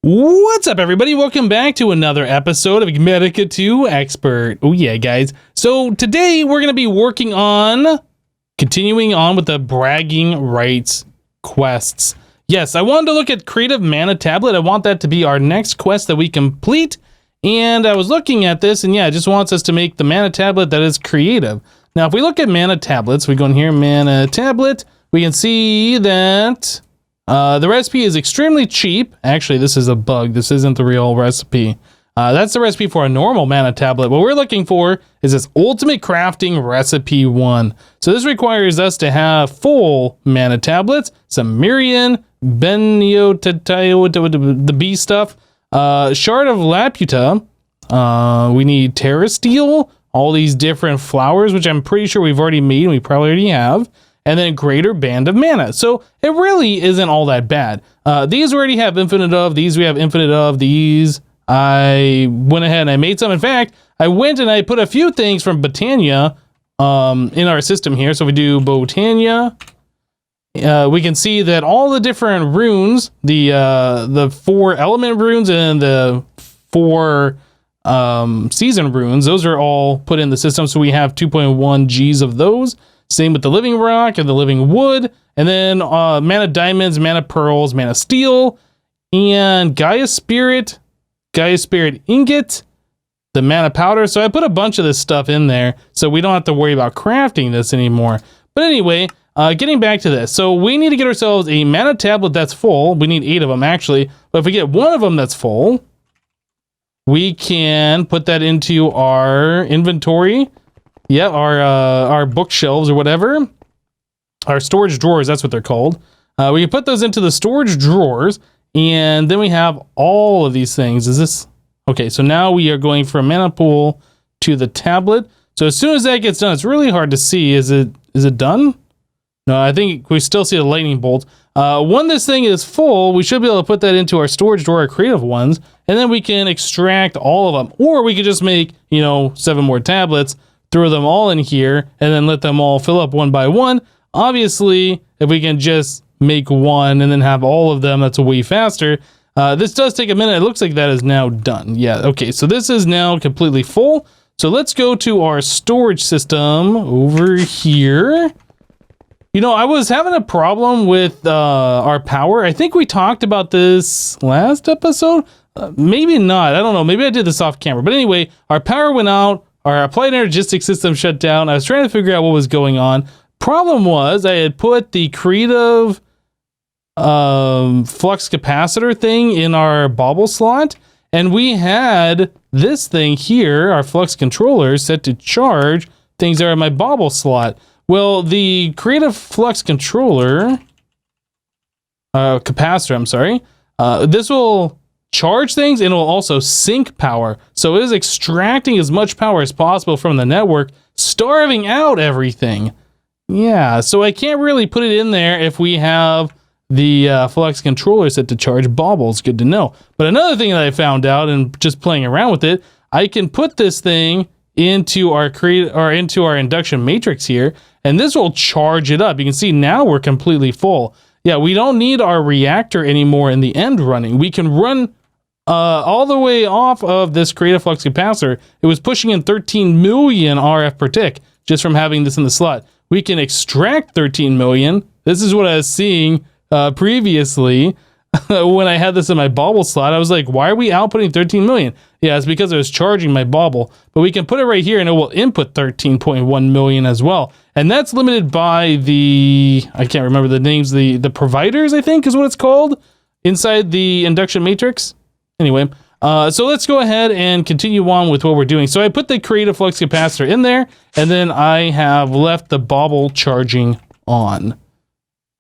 What's up, everybody? Welcome back to another episode of Enigmatica 2 Expert. Oh yeah, guys. So today we're going to be continuing on with the bragging rights quests. Yes, I wanted to look at Creative Mana Tablet. I want that to be our next quest that we complete. And I was looking at this, and yeah, it just wants us to make the Mana Tablet that is creative. Now, if we look at Mana Tablets, we go in here, Mana Tablet, we can see that the recipe is extremely cheap. Actually, this is a bug. This isn't the real recipe. That's the recipe for a normal Mana Tablet. What we're looking for is this Ultimate Crafting Recipe 1. So this requires us to have full Mana Tablets, some Mirian, Beniotayo, the bee stuff, Shard of Laputa. We need Terrasteel, all these different flowers, which I'm pretty sure we've already made and we probably already have. And then Greater Band of Mana. So it really isn't all that bad. These we already have infinite of. These we have infinite of. These I went ahead and I made some. In fact, I went and I put a few things from Botania in our system here. So if we do Botania, we can see that all the different runes, the 4 element runes and the 4 season runes, those are all put in the system. So we have 2.1 Gs of those. Same with the Living Rock and the Living Wood, and then Mana Diamonds, Mana Pearls, Mana Steel, and Gaia Spirit Ingot, the Mana Powder. So I put a bunch of this stuff in there so we don't have to worry about crafting this anymore. But anyway, getting back to this. So we need to get ourselves a Mana Tablet that's full. We need 8 of them, actually. But if we get one of them that's full, we can put that into our inventory. Yeah, our bookshelves or whatever, our storage drawers, that's what they're called. We can put those into the storage drawers, and then we have all of these things. Is this... Okay, so now we are going from Mana Pool to the tablet. So as soon as that gets done, it's really hard to see. Is it done? No, I think we still see the lightning bolt. When this thing is full, we should be able to put that into our storage drawer, our creative ones, and then we can extract all of them. Or we could just make, 7 more tablets, throw them all in here, and then let them all fill up one by one. Obviously, if we can just make one and then have all of them, that's way faster. This does take a minute. It looks like that is now done. Yeah, okay, so this is now completely full. So let's go to our storage system over here. I was having a problem with our power. I think we talked about this last episode. Maybe not. I don't know. Maybe I did this off camera. But anyway, our power went out. Our applied energistic system shut down. I was trying to figure out what was going on. Problem was I had put the creative flux capacitor thing in our bauble slot, and we had this thing here, our flux controller, set to charge things that are in my bauble slot. Well, the creative flux controller capacitor, I'm sorry, this will charge things, and it will also sink power. So it is extracting as much power as possible from the network, starving out everything. Yeah, so I can't really put it in there if we have the flux controller set to charge baubles. Good to know. But another thing that I found out, and just playing around with it, I can put this thing into our induction matrix here, and this will charge it up. You can see now we're completely full. Yeah, we don't need our reactor anymore in the end running. We can run all the way off of this creative flux capacitor. It was pushing in 13 million RF per tick just from having this in the slot. We can extract 13 million. This is what I was seeing previously when I had this in my bauble slot. I was like, why are we outputting 13 million? Yeah, it's because I was charging my bauble. But we can put it right here and it will input 13.1 million as well. And that's limited by the, I can't remember the names, the providers, I think is what it's called, inside the induction matrix. Anyway, so let's go ahead and continue on with what we're doing. So I put the creative flux capacitor in there, and then I have left the bauble charging on.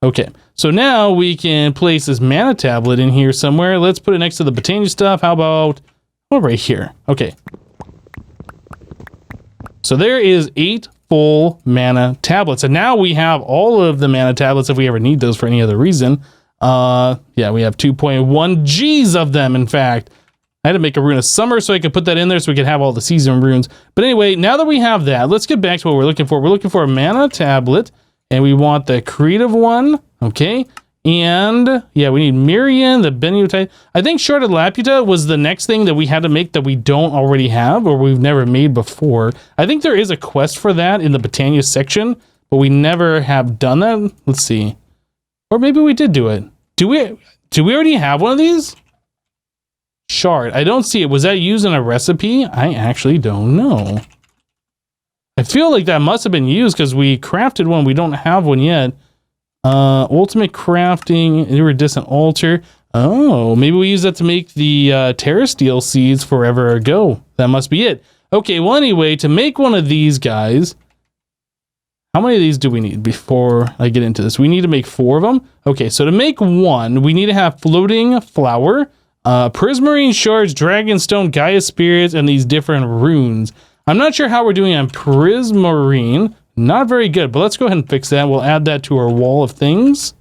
Okay, so now we can place this Mana Tablet in here somewhere. Let's put it next to the Botania stuff. How about right here? Okay. So there is 8 full Mana Tablets, and now we have all of the Mana Tablets if we ever need those for any other reason. Yeah, we have 2.1 Gs of them, in fact. I had to make a rune of summer so I could put that in there so we could have all the season runes. But anyway, now that we have that, let's get back to what we're looking for. We're looking for a Mana Tablet, and we want the creative one. Okay, And yeah, we need Miriam, the Benutite. I think Sharded Laputa was the next thing that we had to make that we don't already have or we've never made before. I think there is a quest for that in the Botania section, but we never have done that. Let's see. Or maybe we did do it. Do we already have one of these? Shard. I don't see it. Was that used in a recipe? I actually don't know. I feel like that must have been used because we crafted one. We don't have one yet. Ultimate crafting, iridescent altar. Oh, maybe we use that to make the Terra Steel seeds forever ago. That must be it. Okay, well anyway, to make one of these guys, how many of these do we need before I get into this? We need to make 4 of them. Okay, so to make one, we need to have floating flower, prismarine shards, dragonstone, Gaia spirits, and these different runes. I'm not sure how we're doing on prismarine. Not very good, but let's go ahead and fix that. We'll add that to our wall of things.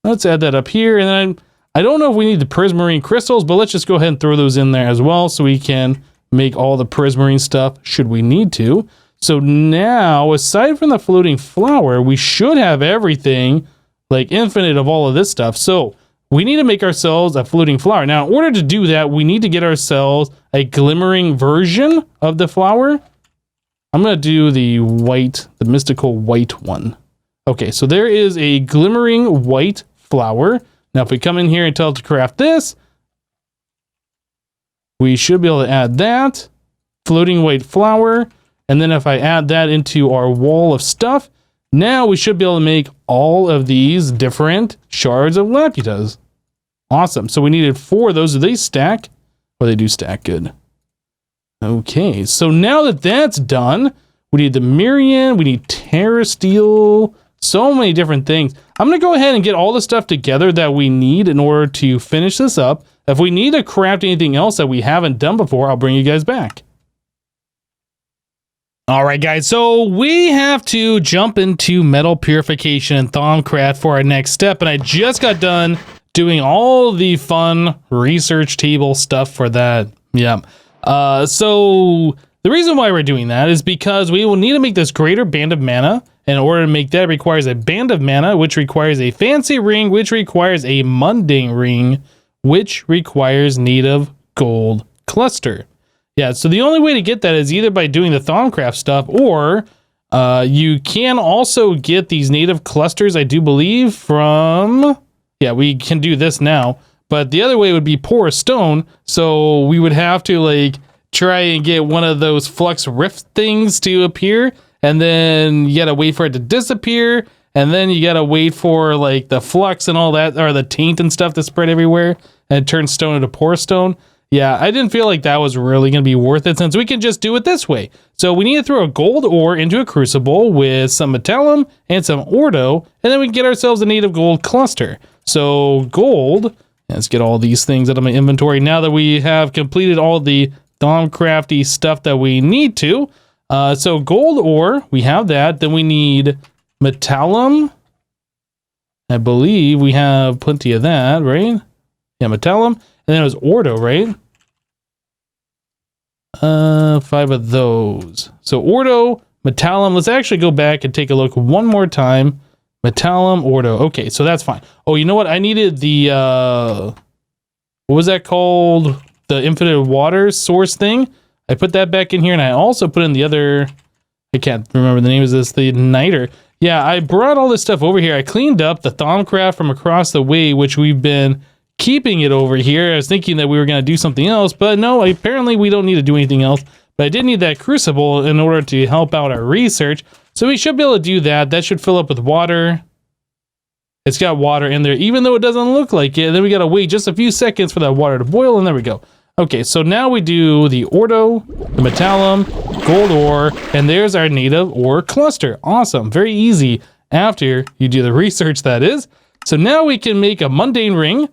Let's add that up here. And then I don't know if we need the prismarine crystals, but let's just go ahead and throw those in there as well so we can make all the prismarine stuff should we need to. So now, aside from the floating flower, we should have everything, like infinite of all of this stuff. So we need to make ourselves a floating flower. Now, in order to do that, we need to get ourselves a glimmering version of the flower. I'm going to do the white, the mystical white one. Okay, so there is a glimmering white flower. Now, if we come in here and tell it to craft this, we should be able to add that. Floating white flower. And then if I add that into our wall of stuff, now we should be able to make all of these different shards of Laputas. Awesome. So we needed 4 of those. Do they stack? Well, they do stack. Good. Okay, so now that that's done, we need the Miriam, we need Terra Steel, so many different things. I'm going to go ahead and get all the stuff together that we need in order to finish this up. If we need to craft anything else that we haven't done before, I'll bring you guys back. All right, guys, so we have to jump into metal purification and Thaumcraft for our next step, and I just got done doing all the fun research table stuff for that. Yeah. So the reason why we're doing that is because we will need to make this greater band of mana. In order to make that, it requires a band of mana, which requires a fancy ring, which requires a mundane ring, which requires native gold cluster. Yeah, so the only way to get that is either by doing the Thaumcraft stuff, or you can also get these native clusters, I do believe, from... Yeah, we can do this now. But the other way would be pour a stone, so we would have to like try and get one of those flux rift things to appear, and then you gotta wait for it to disappear, and then you gotta wait for like the flux and all that, or the taint and stuff to spread everywhere, and turn stone into pour stone. Yeah, I didn't feel like that was really gonna be worth it since we can just do it this way. So we need to throw a gold ore into a crucible with some metallum and some ordo, and then we can get ourselves a native gold cluster. So gold. Let's get all these things out of my inventory now that we have completed all the Thaumcrafty stuff that we need to. So gold ore, we have that. Then we need metallum. I believe we have plenty of that, right? Yeah, metallum. And then it was ordo, right? 5 of those. So ordo, metallum. Let's actually go back and take a look one more time. Metallum, ordo. Okay, so that's fine. Oh, you know what? I needed the, what was that called? The infinite water source thing. I put that back in here, and I also put in the other, I can't remember the name of this, the niter. Yeah, I brought all this stuff over here. I cleaned up the Thaumcraft from across the way, which we've been keeping it over here. I was thinking that we were going to do something else, but no, apparently we don't need to do anything else. But I did need that crucible in order to help out our research. So we should be able to do that. That should fill up with water. It's got water in there, even though it doesn't look like it. Then we got to wait just a few seconds for that water to boil, and there we go. Okay, so now we do the ordo, the metallum, gold ore, and there's our native ore cluster. Awesome, very easy after you do the research, that is. So now we can make a mundane ring.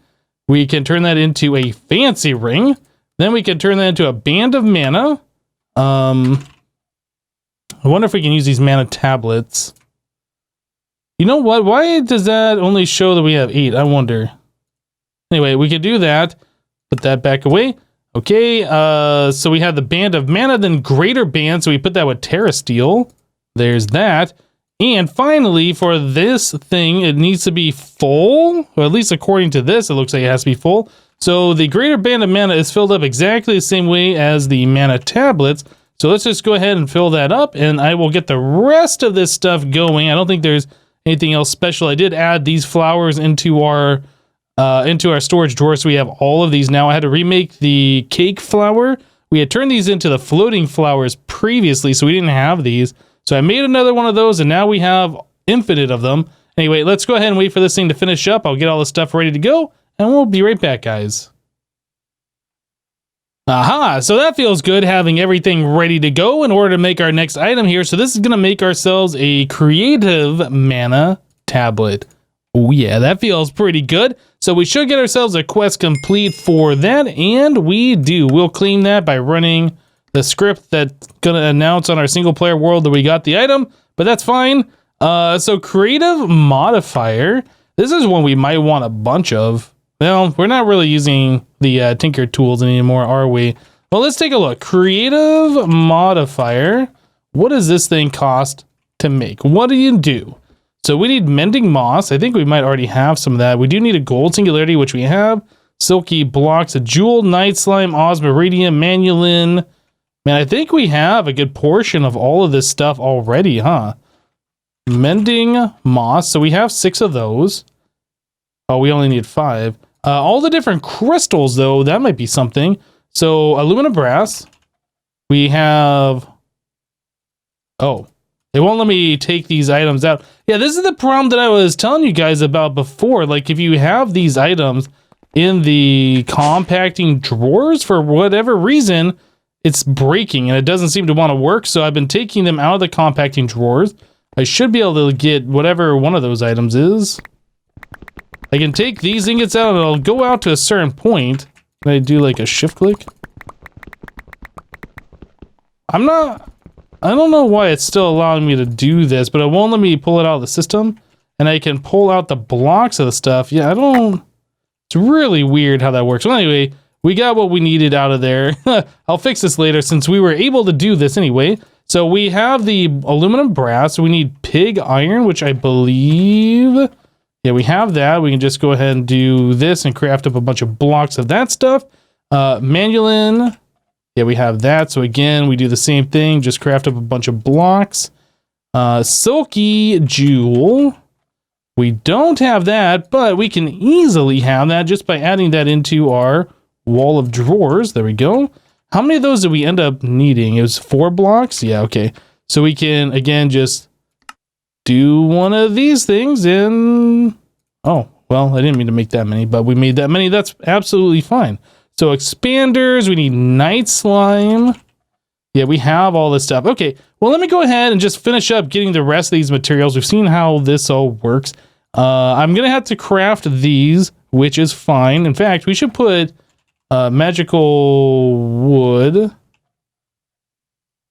We can turn that into a fancy ring. Then we can turn that into a band of mana. I wonder if we can use these mana tablets. You know what? Why does that only show that we have 8? I wonder. Anyway, we can do that. Put that back away. Okay, so we have the band of mana, then greater band. So we put that with Terra Steel. There's that. And finally, for this thing, it needs to be full, or at least according to this, it looks like it has to be full. So the greater band of mana is filled up exactly the same way as the mana tablets. So let's just go ahead and fill that up, and I will get the rest of this stuff going. I don't think there's anything else special. I did add these flowers into our storage drawer, so we have all of these now. I had to remake the cake flower. We had turned these into the floating flowers previously, so we didn't have these. So I made another one of those, and now we have infinite of them. Anyway, let's go ahead and wait for this thing to finish up. I'll get all the stuff ready to go, and we'll be right back, guys. Aha, so that feels good, having everything ready to go in order to make our next item here. So this is going to make ourselves a creative mana tablet. Oh yeah, that feels pretty good. So we should get ourselves a quest complete for that, and we do. We'll claim that by running the script that's going to announce on our single player world that we got the item, but that's fine. So creative modifier, this is one we might want a bunch of. Well, we're not really using the Tinker tools anymore, are we? Well, let's take a look. Creative modifier. What does this thing cost to make? What do you do? So we need mending moss. I think we might already have some of that. We do need a gold singularity, which we have. Silky blocks, a jewel, night slime, osmiridium, manulin. Man, I think we have a good portion of all of this stuff already, huh? Mending moss. So we have 6 of those. Oh, we only need 5. All the different crystals, though, that might be something. So aluminum brass. We have... Oh, they won't let me take these items out. Yeah, this is the problem that I was telling you guys about before. Like, if you have these items in the compacting drawers, for whatever reason, it's breaking and it doesn't seem to want to work. So I've been taking them out of the compacting drawers. I should be able to get whatever one of those items is. I can take these ingots out and it'll go out to a certain point. Can I do like a shift click? I don't know why it's still allowing me to do this, but it won't let me pull it out of the system. And I can pull out the blocks of the stuff. Yeah, it's really weird how that works. Well, anyway, we got what we needed out of there. I'll fix this later since we were able to do this anyway. So we have the aluminum brass. We need pig iron, which I believe... Yeah, we have that. We can just go ahead and do this and craft up a bunch of blocks of that stuff. Manulin. Yeah, we have that. So again, we do the same thing. Just craft up a bunch of blocks. Silky jewel. We don't have that, but we can easily have that just by adding that into our wall of drawers. There we go. How many of those did we end up needing? It was 4 blocks? Yeah, okay. So we can, again, just... do one of these things and... Oh, well, I didn't mean to make that many, but we made that many. That's absolutely fine. So expanders, we need night slime. Yeah, we have all this stuff. Okay, well, let me go ahead and just finish up getting the rest of these materials. We've seen how this all works. I'm going to have to craft these, which is fine. In fact, we should put magical wood...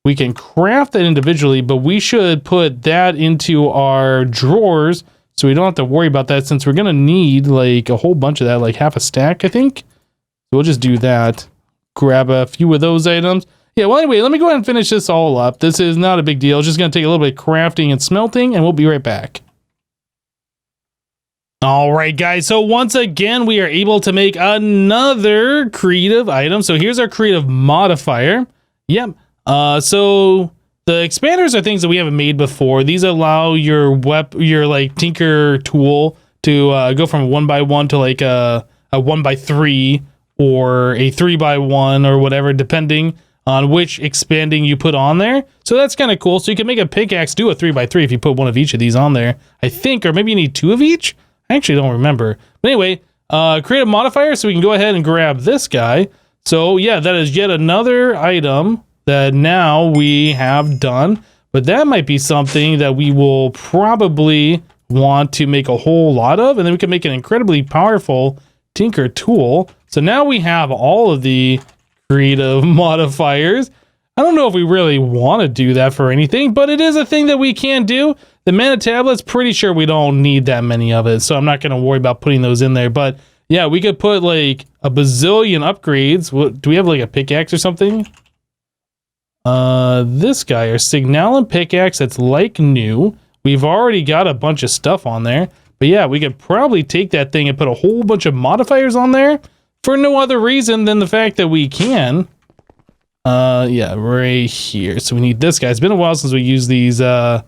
We can craft that individually, but we should put that into our drawers so we don't have to worry about that, since we're going to need like a whole bunch of that, like half a stack, I think. So we'll just do that. Grab a few of those items. Yeah, well, anyway, let me go ahead and finish this all up. This is not a big deal. It's just going to take a little bit of crafting and smelting, and we'll be right back. All right, guys. So once again, we are able to make another creative item. So here's our creative modifier. Yep. So the expanders are things that we haven't made before. These allow your like Tinker tool to go from 1x1 to like a 1x3 or a 3x1 or whatever, depending on which expanding you put on there. So that's kind of cool. So you can make a pickaxe do a 3x3 if you put one of each of these on there, I think, or maybe you need 2 of each. I actually don't remember. But anyway, create a modifier so we can go ahead and grab this guy. So yeah, that is yet another item that now we have done, but that might be something that we will probably want to make a whole lot of, and then we can make an incredibly powerful Tinker tool. So now we have all of the creative modifiers. I don't know if we really want to do that for anything, but it is a thing that we can do. The mana tablet's pretty sure we don't need that many of it, so I'm not going to worry about putting those in there. But yeah, we could put like a bazillion upgrades. What, do we have like a pickaxe or something? This guy, our Signal and pickaxe, that's like new. We've already got a bunch of stuff on there. But yeah, we could probably take that thing and put a whole bunch of modifiers on there for no other reason than the fact that we can. Yeah, right here. So we need this guy. It's been a while since we used these, the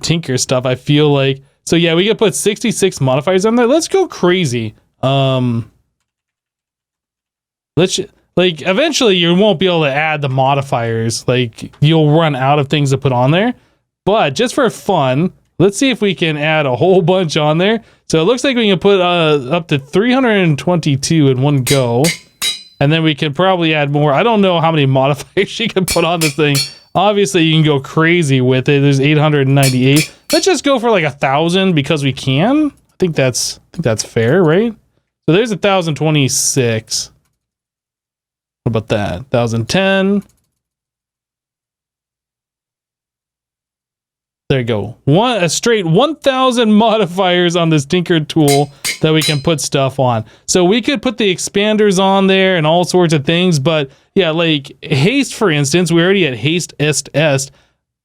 Tinker stuff, I feel like. So yeah, we could put 66 modifiers on there. Let's go crazy. Like, eventually you won't be able to add the modifiers. Like, you'll run out of things to put on there. But just for fun, let's see if we can add a whole bunch on there. So it looks like we can put up to 322 in one go. And then we can probably add more. I don't know how many modifiers you can put on this thing. Obviously, you can go crazy with it. There's 898. Let's just go for like 1,000 because we can. I think that's fair, right? So there's 1,026. What about that? 1,010. There you go. A straight 1,000 modifiers on this Tinker tool that we can put stuff on. So we could put the expanders on there and all sorts of things, but yeah, like haste, for instance, we already had haste est.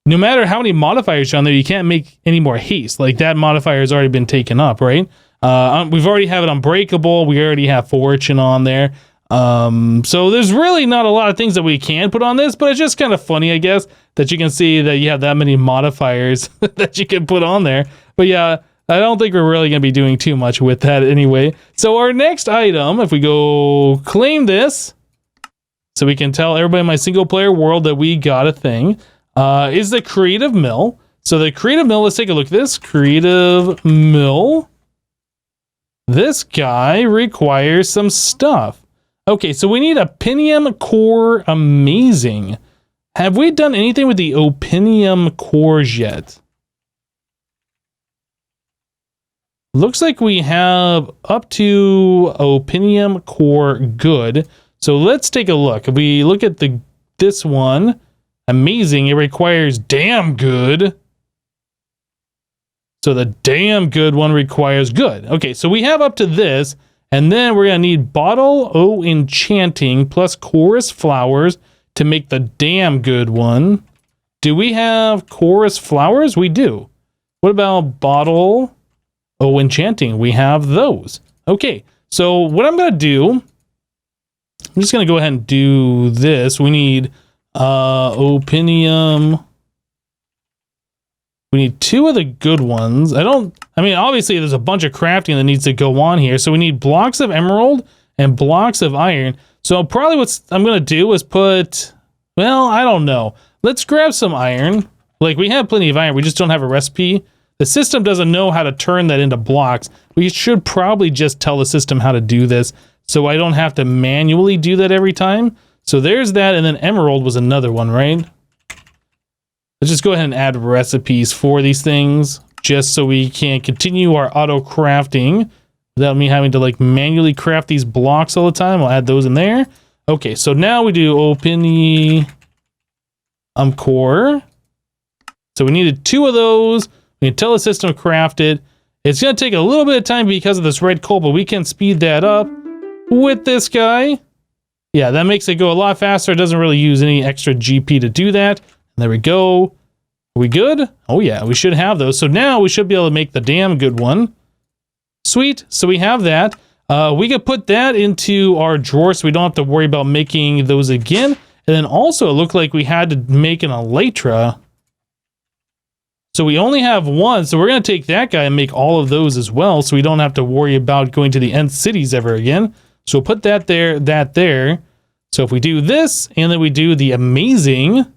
No matter how many modifiers are on there, you can't make any more haste. Like that modifier has already been taken up, right? We've already have it unbreakable. We already have fortune on there. So there's really not a lot of things that we can put on this, but it's just kind of funny, I guess, that you can see that you have that many modifiers that you can put on there. But yeah, I don't think we're really going to be doing too much with that anyway. So our next item, if we go claim this, so we can tell everybody in my single player world that we got a thing, is the creative mill. So the creative mill, let's take a look at this. Creative mill. This guy requires some stuff. Okay, so we need Opinium Core Amazing. Have we done anything with the Opinium cores yet? Looks like we have up to Opinium Core Good. So let's take a look. If we look at this one, Amazing, it requires Damn Good. So the Damn Good one requires Good. Okay, so we have up to this. And then we're going to need Bottle O Enchanting plus Chorus Flowers to make the Damn Good one. Do we have Chorus Flowers? We do. What about Bottle O Enchanting? We have those. Okay, so what I'm going to do, I'm just going to go ahead and do this. We need Opinium. We need 2 of the good ones. I mean, obviously there's a bunch of crafting that needs to go on here. So we need blocks of emerald and blocks of iron. So probably what I'm going to do is put, well, I don't know. Let's grab some iron. Like we have plenty of iron. We just don't have a recipe. The system doesn't know how to turn that into blocks. We should probably just tell the system how to do this so I don't have to manually do that every time. So there's that. And then emerald was another one, right? Let's just go ahead and add recipes for these things just so we can continue our auto crafting without me having to like manually craft these blocks all the time. I'll add those in there. Okay, so now we do Opinium Core. So we needed 2 of those. We can tell the system to craft it. It's going to take a little bit of time because of this red coal, but we can speed that up with this guy. Yeah, that makes it go a lot faster. It doesn't really use any extra GP to do that. There we go. Are we good? Oh yeah, we should have those. So now we should be able to make the Damn Good one. Sweet. So we have that. We could put that into our drawer so we don't have to worry about making those again. And then also it looked like we had to make an Elytra. So we only have 1. So we're going to take that guy and make all of those as well. So we don't have to worry about going to the end cities ever again. So we'll put that there. So if we do this and then we do the Amazing...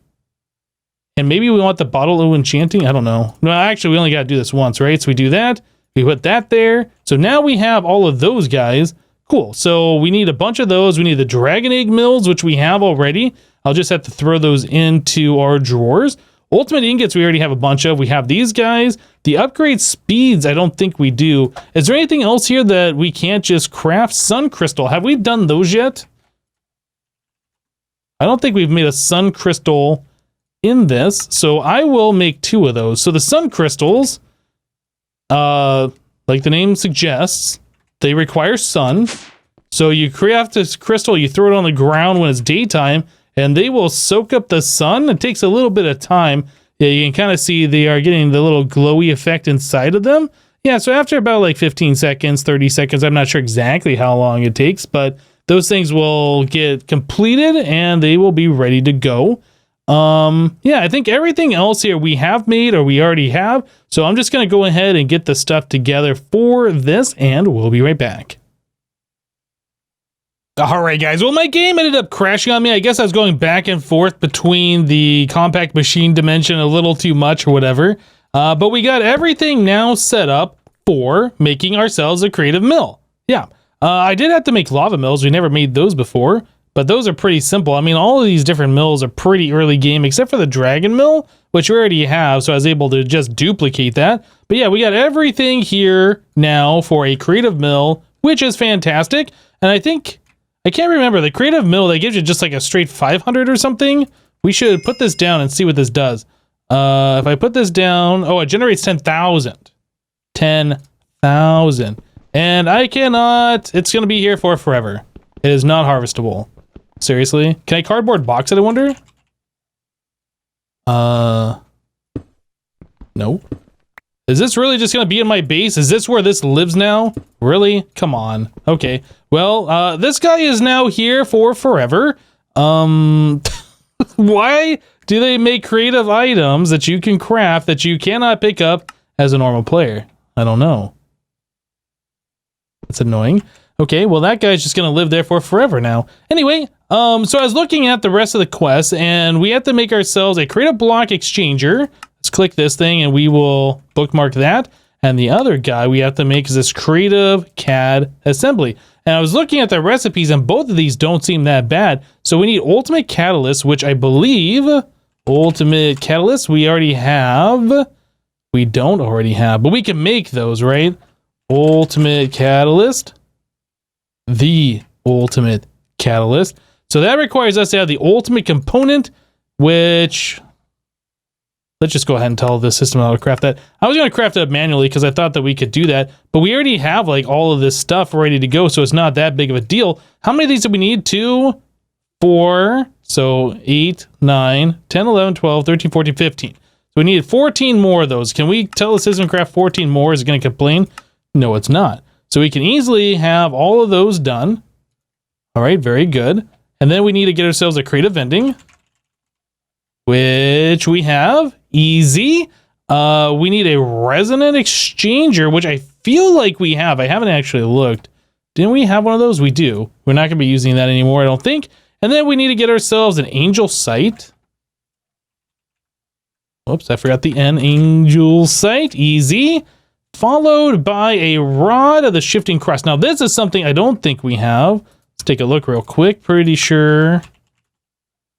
And maybe we want the Bottle O Enchanting. I don't know. No, actually, we only got to do this once, right? So we do that. We put that there. So now we have all of those guys. Cool. So we need a bunch of those. We need the Dragon Egg Mills, which we have already. I'll just have to throw those into our drawers. Ultimate Ingots, we already have a bunch of. We have these guys. The upgrade speeds, I don't think we do. Is there anything else here that we can't just craft? Sun Crystal. Have we done those yet? I don't think we've made a Sun Crystal in this, so I will make 2 of those. So the sun crystals, like the name suggests, they require sun. So you craft this crystal, you throw it on the ground when it's daytime, and they will soak up the sun. It takes a little bit of time. Yeah, you can kind of see they are getting the little glowy effect inside of them. Yeah, so after about like 15 seconds, 30 seconds, I'm not sure exactly how long it takes, but those things will get completed and they will be ready to go. Yeah, I think everything else here we have made or we already have. So I'm just going to go ahead and get the stuff together for this and we'll be right back. All right, guys. Well, my game ended up crashing on me. I guess I was going back and forth between the compact machine dimension a little too much or whatever. But we got everything now set up for making ourselves a creative mill. Yeah. I did have to make lava mills. We never made those before, but those are pretty simple. I mean, all of these different mills are pretty early game, except for the dragon mill, which we already have. So I was able to just duplicate that. But yeah, we got everything here now for a creative mill, which is fantastic. And I think, I can't remember, the creative mill, that gives you just like a straight 500 or something. We should put this down and see what this does. If I put this down, oh, it generates 10,000. 10,000. And I cannot, it's going to be here for forever. It is not harvestable. Seriously? Can I cardboard box it, I wonder? No. Is this really just going to be in my base? Is this where this lives now? Really? Come on. Okay. Well, this guy is now here for forever. Why do they make creative items that you can craft that you cannot pick up as a normal player? I don't know. That's annoying. Okay, well, that guy's just going to live there for forever now. Anyway, so I was looking at the rest of the quest, and we have to make ourselves a creative block exchanger. Let's click this thing, and we will bookmark that. And the other guy we have to make is this creative CAD assembly. And I was looking at the recipes, and both of these don't seem that bad. So we need ultimate catalyst, which I believe ultimate catalyst we already have. We don't already have, but we can make those, right? Ultimate catalyst. The ultimate catalyst. So that requires us to have the ultimate component, which... Let's just go ahead and tell the system how to craft that. I was going to craft it up manually because I thought that we could do that, but we already have like all of this stuff ready to go, so it's not that big of a deal. How many of these do we need? 2, 4, so 8, 9, 10, 11, 12, 13, 14, 15. So we need 14 more of those. Can we tell the system craft 14 more? Is it going to complain? No, it's not. So we can easily have all of those done. All right, very good. And then we need to get ourselves a creative vending, which we have. Easy. We need a resonant exchanger, which I feel like we have. I haven't actually looked. Didn't we have one of those? We do. We're not going to be using that anymore, I don't think. And then we need to get ourselves an angel sight. Whoops, I forgot the N. Angel sight. Easy. Followed by a rod of the shifting crust. Now, this is something I don't think we have. Let's take a look real quick. Pretty sure.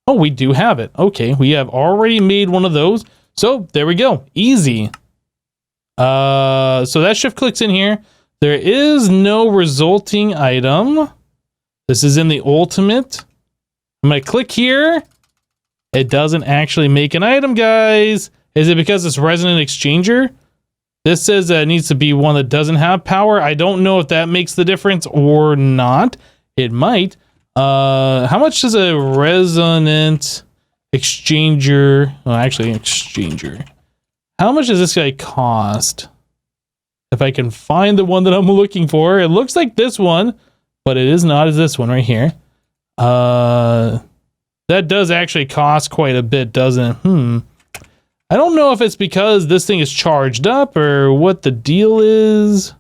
Oh, we do have it. Okay, we have already made one of those. So there we go. Easy. So that shift clicks in here. There is no resulting item. This is in the ultimate. I'm going to click here. It doesn't actually make an item, guys. Is it because it's resonant exchanger? This says that it needs to be one that doesn't have power. I don't know if that makes the difference or not. It might. How much does a resonant exchanger, well, actually exchanger, how much does this guy cost? If I can find the one that I'm looking for, it looks like this one, but it is not as this one right here. That does actually cost quite a bit, doesn't it? I don't know if it's because this thing is charged up or what the deal is.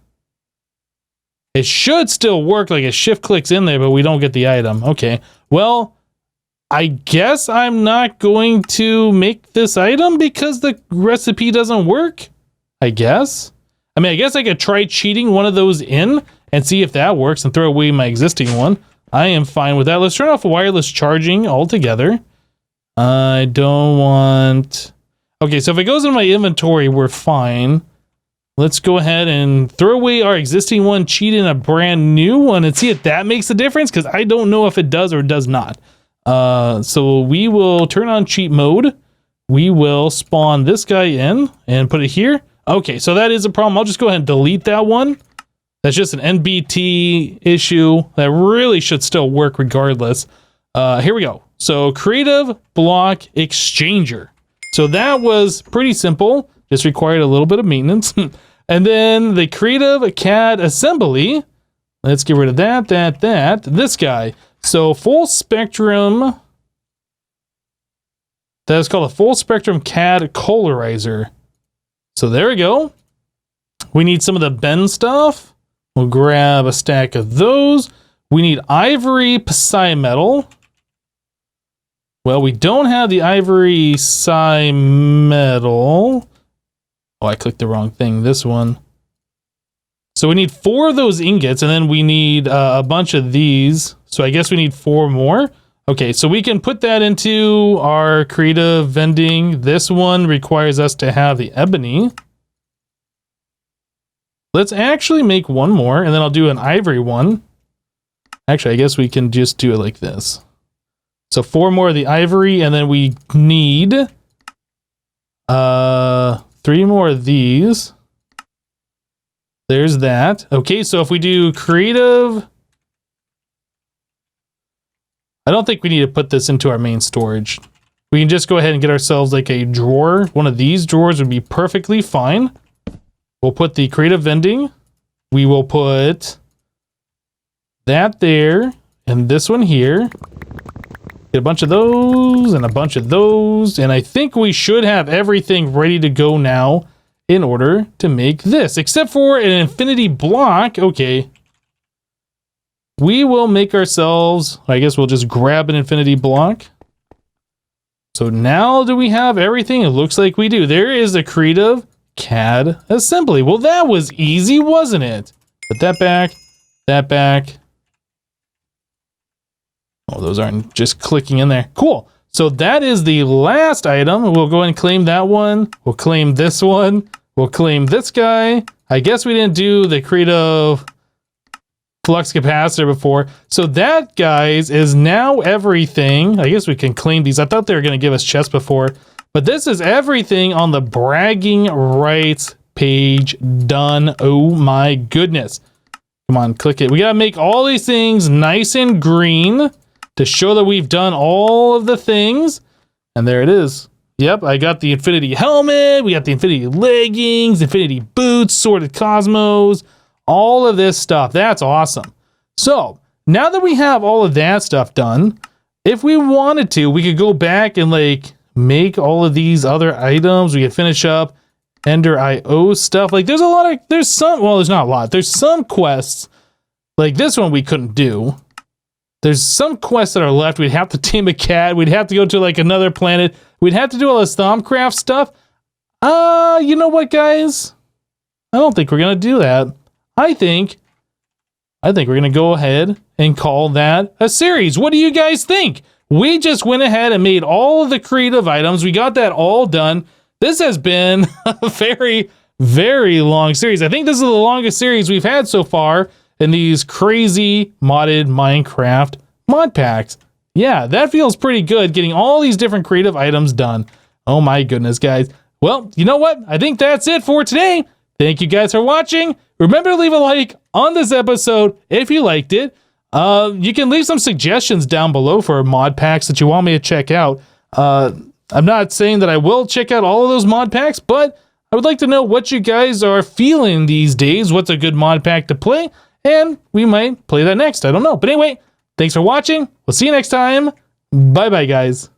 It should still work, like a shift clicks in there, but we don't get the item. Okay, well, I guess I'm not going to make this item because the recipe doesn't work, I guess. I mean, I guess I could try cheating one of those in and see if that works and throw away my existing one. I am fine with that. Let's turn off wireless charging altogether. I don't want... Okay, so if it goes in my inventory, we're fine. Let's go ahead and throw away our existing one, cheat in a brand new one, and see if that makes a difference, because I don't know if it does or does not. So we will turn on cheat mode. We will spawn this guy in and put it here. Okay, so that is a problem. I'll just go ahead and delete that one. That's just an NBT issue that really should still work regardless. Here we go. So creative block exchanger. So that was pretty simple, just required a little bit of maintenance. And then the creative CAD assembly, let's get rid of that, this guy. So full spectrum, that is called a full spectrum CAD colorizer. So there we go. We need some of the bend stuff. We'll grab a stack of those. We need ivory psi metal. Well, we don't have the ivory psi metal. Oh, I clicked the wrong thing. This one. So we need 4 of those ingots, and then we need a bunch of these. So I guess we need 4 more. Okay, so we can put that into our creative vending. This one requires us to have the ebony. Let's actually make one more, and then I'll do an ivory one. Actually, I guess we can just do it like this. So 4 more of the ivory, and then we need 3 more of these. There's that. Okay, so if we do creative, I don't think we need to put this into our main storage. We can just go ahead and get ourselves like a drawer. One of these drawers would be perfectly fine. We'll put the creative vending. We will put that there, and this one here. Get a bunch of those, and a bunch of those, and I think we should have everything ready to go now in order to make this, except for an infinity block. Okay. We will make ourselves, I guess we'll just grab an infinity block. So now do we have everything? It looks like we do. There is the creative CAD assembly. Well, that was easy, wasn't it? Put that back, that back. Oh, those aren't just clicking in there. Cool. So that is the last item. We'll go ahead and claim that one. We'll claim this one. We'll claim this guy. I guess we didn't do the creative flux capacitor before. So that, guys, is now everything. I guess we can claim these. I thought they were going to give us chests before. But this is everything on the bragging rights page done. Oh my goodness. Come on, click it. We got to make all these things nice and green to show that we've done all of the things. And there it is. Yep, I got the infinity helmet. We got the infinity leggings, infinity boots, sorted cosmos, all of this stuff. That's awesome. So now that we have all of that stuff done, if we wanted to, we could go back and like make all of these other items. We could finish up Ender IO stuff. Like there's not a lot. There's some quests like this one we couldn't do. There's some quests that are left. We'd have to tame a cat. We'd have to go to like another planet. We'd have to do all this Thaumcraft stuff. You know what, guys? I don't think we're gonna do that. I think we're gonna go ahead and call that a series. What do you guys think? We just went ahead and made all of the creative items. We got that all done. This has been a very, very long series. I think this is the longest series we've had so far in these crazy modded Minecraft mod packs. Yeah, that feels pretty good, getting all these different creative items done. Oh my goodness, guys. Well, you know what? I think that's it for today. Thank you guys for watching. Remember to leave a like on this episode if you liked it. You can leave some suggestions down below for mod packs that you want me to check out. I'm not saying that I will check out all of those mod packs, but I would like to know what you guys are feeling these days. What's a good mod pack to play? And we might play that next. I don't know. But anyway, thanks for watching. We'll see you next time. Bye-bye, guys.